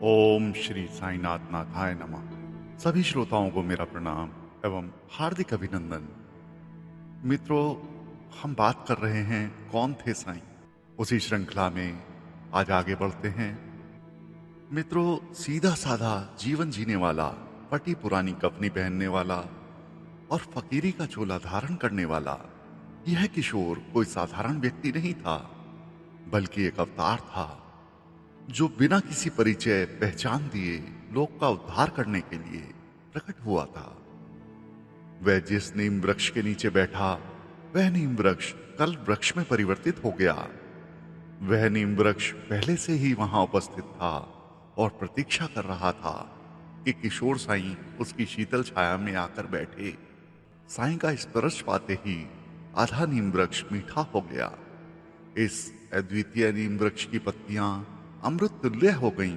ओम श्री साईनाथ नाथाय नमः। सभी श्रोताओं को मेरा प्रणाम एवं हार्दिक अभिनंदन। मित्रों, हम बात कर रहे हैं कौन थे साईं। उसी श्रृंखला में आज आगे बढ़ते हैं। मित्रों, सीधा साधा जीवन जीने वाला, फटी पुरानी कफनी पहनने वाला और फकीरी का चोला धारण करने वाला यह किशोर कोई साधारण व्यक्ति नहीं था, बल्कि एक अवतार था जो बिना किसी परिचय पहचान दिए लोक का उद्धार करने के लिए प्रकट हुआ था। वह जिस नीम वृक्ष के नीचे बैठा, वह नीम वृक्ष कल वृक्ष में परिवर्तित हो गया। वह नीम वृक्ष पहले से ही वहां उपस्थित था और प्रतीक्षा कर रहा था कि किशोर साईं उसकी शीतल छाया में आकर बैठे। साईं का स्पर्श पाते ही आधा नीम वृक्ष मीठा हो गया। इस अद्वितीय नीम वृक्ष की पत्तियां अमृत तुल्य हो गईं।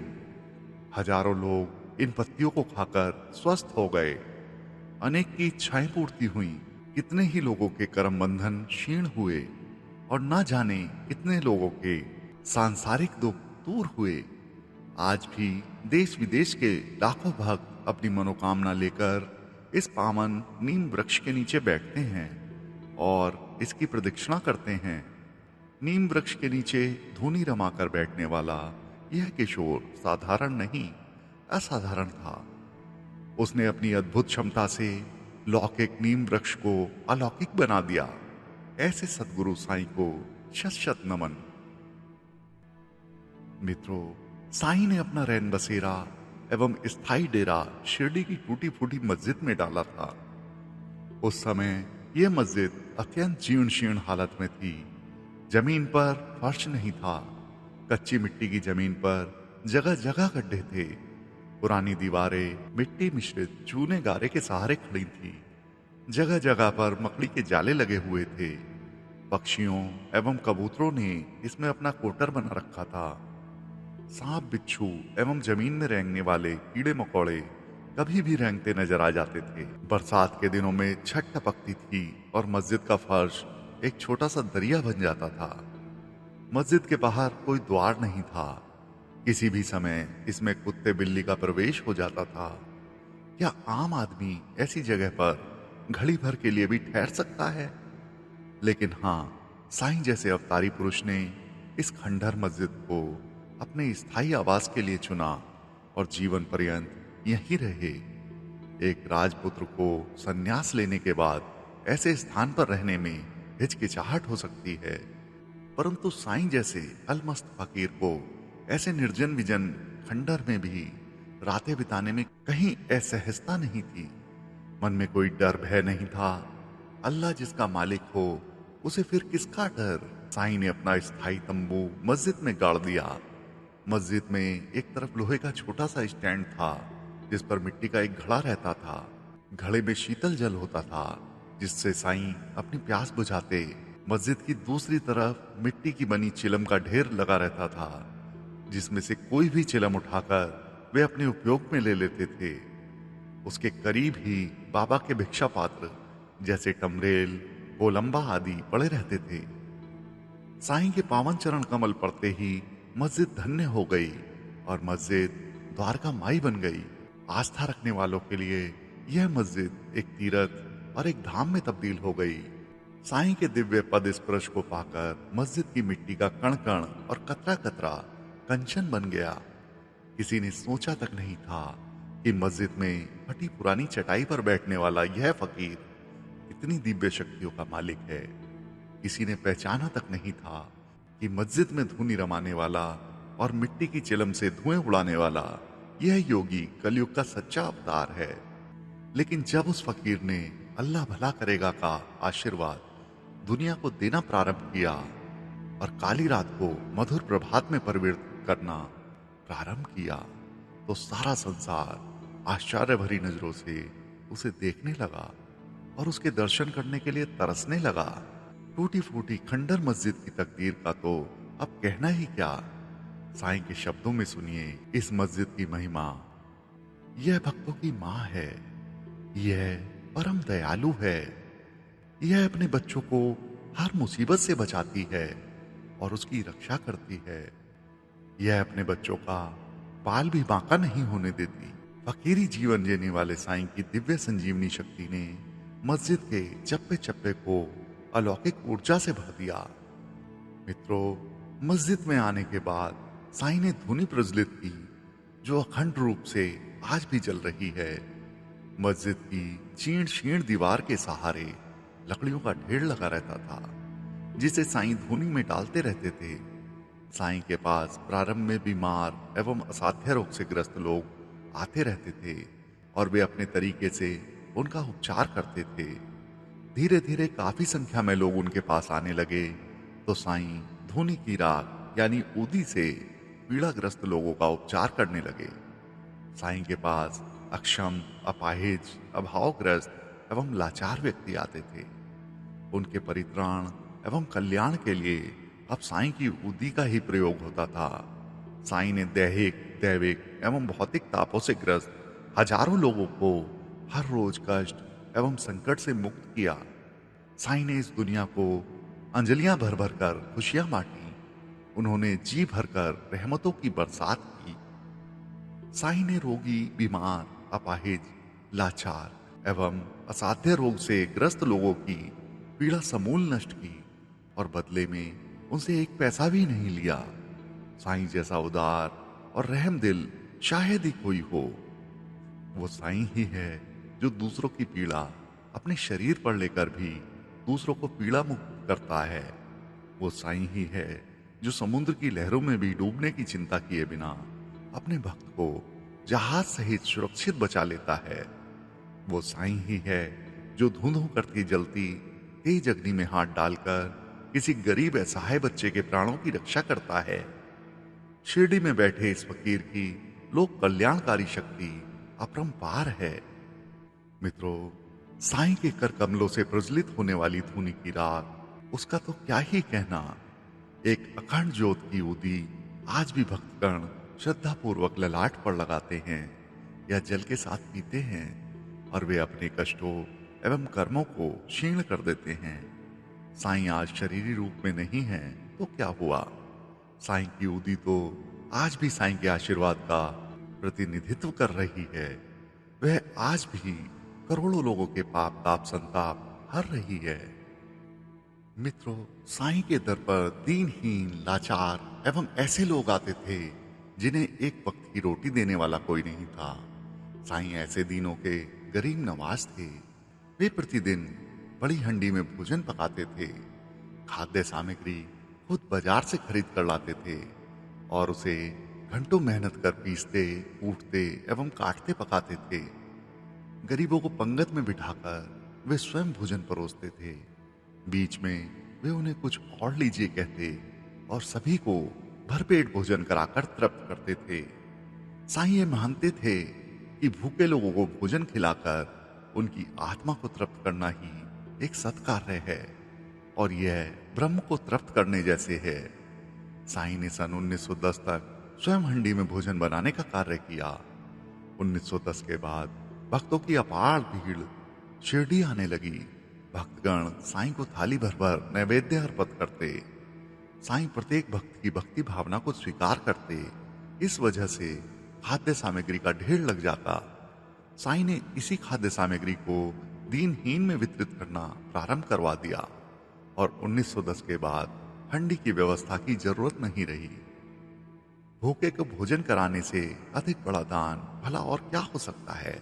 हजारों लोग इन पत्तियों को खाकर स्वस्थ हो गए। अनेक की इच्छाएं पूर्ति हुई। कितने ही लोगों के कर्म बंधन क्षीण हुए और न जाने कितने लोगों के सांसारिक दुख दूर हुए। आज भी देश विदेश के लाखों भक्त अपनी मनोकामना लेकर इस पावन नीम वृक्ष के नीचे बैठते हैं और इसकी प्रदक्षिणा करते हैं। नीम वृक्ष के नीचे धूनी रमाकर बैठने वाला यह किशोर साधारण नहीं, असाधारण था। उसने अपनी अद्भुत क्षमता से लौकिक नीम वृक्ष को अलौकिक बना दिया। ऐसे सद्गुरु साईं को शत शत नमन। मित्रों, साईं ने अपना रैन बसेरा एवं स्थायी डेरा शिरडी की टूटी फूटी मस्जिद में डाला था। उस समय यह मस्जिद अत्यंत जीर्ण शीर्ण हालत में थी। जमीन पर फर्श नहीं था। कच्ची मिट्टी की जमीन पर जगह जगह गड्ढे थे। पुरानी दीवारें मिट्टी मिश्रित चूने गारे के सहारे खड़ी थी। जगह जगह पर मकड़ी के जाले लगे हुए थे। पक्षियों एवं कबूतरों ने इसमें अपना कोटर बना रखा था। सांप, बिच्छू एवं जमीन में रेंगने वाले कीड़े मकोड़े कभी भी रेंगते नजर आ जाते थे। बरसात के दिनों में छत टपकती थी और मस्जिद का फर्श एक छोटा सा दरिया बन जाता था। मस्जिद के बाहर कोई द्वार नहीं था। किसी भी समय इसमें कुत्ते बिल्ली का प्रवेश हो जाता था। क्या आम आदमी ऐसी जगह पर घड़ी भर के लिए भी ठहर सकता है? लेकिन हाँ, साईं जैसे अवतारी पुरुष ने इस खंडहर मस्जिद को अपने स्थायी आवास के लिए चुना और जीवन पर्यंत यहीं रहे। एक राजपुत्र को संन्यास लेने के बाद ऐसे स्थान पर रहने में हिचकिचाहट हो सकती है, परंतु साईं जैसे अलमस्त फकीर को ऐसे निर्जन विजन खंडहर में भी रातें बिताने में कहीं असहजता नहीं थी। मन में कोई डर भय नहीं था। अल्लाह जिसका मालिक हो, उसे फिर किसका डर। साईं ने अपना स्थायी तंबू मस्जिद में गाड़ दिया। मस्जिद में एक तरफ लोहे का छोटा सा स्टैंड था जिस पर मिट्टी का एक घड़ा रहता था। घड़े में शीतल जल होता था जिससे साईं अपनी प्यास बुझाते। मस्जिद की दूसरी तरफ मिट्टी की बनी चिलम का ढेर लगा रहता था जिसमें से कोई भी चिलम उठाकर वे अपने उपयोग में ले लेते थे। उसके करीब ही बाबा के भिक्षा पात्र जैसे टमरेल, कोलंबा आदि पड़े रहते थे। साईं के पावन चरण कमल पड़ते ही मस्जिद धन्य हो गई और मस्जिद द्वारका माई बन गई। आस्था रखने वालों के लिए यह मस्जिद एक तीर्थ और एक धाम में तब्दील हो गई। साईं के दिव्य पद स्पर्श को पाकर मस्जिद की मिट्टी का कण कण और कतरा कतरा कंचन बन गया। किसी ने सोचा तक नहीं था कि मस्जिद में फटी पुरानी चटाई पर बैठने वाला यह फकीर इतनी दिव्य शक्तियों का मालिक है। किसी ने पहचाना तक नहीं था कि मस्जिद में धूनी रमाने वाला और मिट्टी की चिलम से धुएं उड़ाने वाला यह योगी कलयुग का सच्चा अवतार है। लेकिन जब उस फकीर ने अल्लाह भला करेगा का आशीर्वाद दुनिया को देना प्रारंभ किया और काली रात को मधुर प्रभात में परिवर्तित करना प्रारंभ किया, तो सारा संसार आश्चर्य भरी नजरों से उसे देखने लगा और उसके दर्शन करने के लिए तरसने लगा। टूटी फूटी खंडर मस्जिद की तकदीर का तो अब कहना ही क्या। साईं के शब्दों में सुनिए इस मस्जिद की महिमा। यह भक्तों की मां है। यह परम दयालु है। यह अपने बच्चों को हर मुसीबत से बचाती है और उसकी रक्षा करती है। यह अपने बच्चों का बाल भी बांका नहीं होने देती। फकीरी जीवन जीने वाले साईं की दिव्य संजीवनी शक्ति ने मस्जिद के चप्पे चप्पे को अलौकिक ऊर्जा से भर दिया। मित्रों, मस्जिद में आने के बाद साईं ने धुनी प्रज्वलित की जो अखंड रूप से आज भी जल रही है। मस्जिद की चीण शीण दीवार के सहारे लकड़ियों का ढेर लगा रहता था जिसे साईं धुनी में डालते रहते थे। साईं के पास प्रारंभ में बीमार एवं असाध्य रोग से ग्रस्त लोग आते रहते थे और वे अपने तरीके से उनका उपचार करते थे। धीरे धीरे काफी संख्या में लोग उनके पास आने लगे तो साईं धुनी की राख यानी ऊदी से पीड़ाग्रस्त लोगों का उपचार करने लगे। साईं के पास अक्षम, अपाहिज, अभावग्रस्त एवं लाचार व्यक्ति आते थे। उनके परित्राण एवं कल्याण के लिए अब साईं की ऊदी का ही प्रयोग होता था। साईं ने दैहिक, दैविक एवं भौतिक तापों से ग्रस्त हजारों लोगों को हर रोज कष्ट एवं संकट से मुक्त किया। साईं ने इस दुनिया को अंजलियां भर भर कर खुशियां बांटी। उन्होंने जी भरकर रहमतों की बरसात की। साईं ने रोगी, बीमार, अपाहिज, लाचार एवं असाध्य रोग से ग्रस्त लोगों की पीड़ा समूल नष्ट की और बदले में उनसे एक पैसा भी नहीं लिया। साईं जैसा उदार और रहम दिल शायद ही कोई हो। वो साईं ही है जो दूसरों की पीड़ा अपने शरीर पर लेकर भी दूसरों को पीड़ा मुक्त करता है। वो साईं ही है जो समुद्र की लहरों में भी डूबने की चिंता किए बिना अपने भक्त को जहाज सहित सुरक्षित बचा लेता है। वो साईं ही है जो धुंधों करती जलती तेज अग्नि में हाथ डालकर किसी गरीब असहाय बच्चे के प्राणों की रक्षा करता है। शिरडी में बैठे इस फकीर की लोक कल्याणकारी शक्ति अपरंपार है। मित्रों, साईं के कर कमलों से प्रज्वलित होने वाली धुनी की राख, उसका तो क्या ही कहना। एक अखंड ज्योत की ऊदी आज भी भक्तगण श्रद्धा पूर्वक ललाट पर लगाते हैं या जल के साथ पीते हैं और वे अपने कष्टों एवं कर्मों को क्षीण कर देते हैं। साईं आज शरीरी रूप में नहीं है तो क्या हुआ, साईं की ऊदी तो आज भी साईं के आशीर्वाद का प्रतिनिधित्व कर रही है। वह आज भी करोड़ों लोगों के पाप ताप संताप हर रही है। मित्रों, साईं के दर पर दीनहीन, लाचार एवं ऐसे लोग आते थे जिन्हें एक वक्त की रोटी देने वाला कोई नहीं था। साईं ऐसे दीनों के गरीब नवाज थे। वे प्रतिदिन बड़ी हंडी में भोजन पकाते थे। खाद्य सामग्री खुद बाजार से खरीद कर लाते थे और उसे घंटों मेहनत कर पीसते, कूटते एवं काटते पकाते थे। गरीबों को पंगत में बिठाकर वे स्वयं भोजन परोसते थे। बीच में वे उन्हें कुछ और लीजिए कहते और सभी को भरपेट भोजन कराकर तृप्त करते थे। साईं ये मानते थे कि भूखे लोगों को भोजन खिलाकर उनकी आत्मा को तृप्त करना ही एक सत्कार्य है और यह ब्रह्म को तृप्त करने जैसे है। साईं ने सन 1910 तक स्वयं हंडी में भोजन बनाने का कार्य किया। 1910 के बाद भक्तों की अपार भीड़ शिरडी आने लगी। भक्तगण साईं को थाली भर भर नैवेद्य अर्पित करते। साईं प्रत्येक भक्त की भक्ति भावना को स्वीकार करते। इस वजह से खाद्य सामग्री का ढेर लग जाता। साईं ने इसी खाद्य सामग्री को दीनहीन में वितरित करना प्रारंभ करवा दिया और 1910 के बाद हंडी की व्यवस्था की जरूरत नहीं रही। भूखे को भोजन कराने से अधिक बड़ा दान भला और क्या हो सकता है।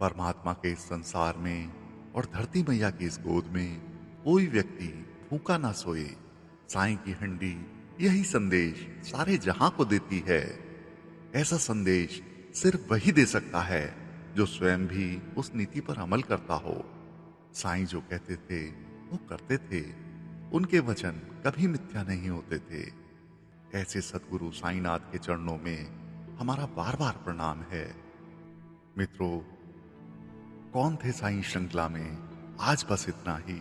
परमात्मा के इस संसार में और धरती मैया की इस गोद में कोई व्यक्ति भूखा ना सोए। साईं की हंडी यही संदेश सारे जहां को देती है। ऐसा संदेश सिर्फ वही दे सकता है जो स्वयं भी उस नीति पर अमल करता हो। साईं जो कहते थे वो करते थे। उनके वचन कभी मिथ्या नहीं होते थे। ऐसे सद्गुरु साईनाथ के चरणों में हमारा बार बार प्रणाम है। मित्रों, कौन थे साईं श्रृंखला में आज बस इतना ही।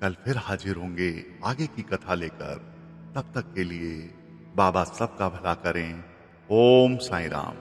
कल फिर हाजिर होंगे आगे की कथा लेकर। तब तक के लिए बाबा सबका भला करें। ओम साईं राम।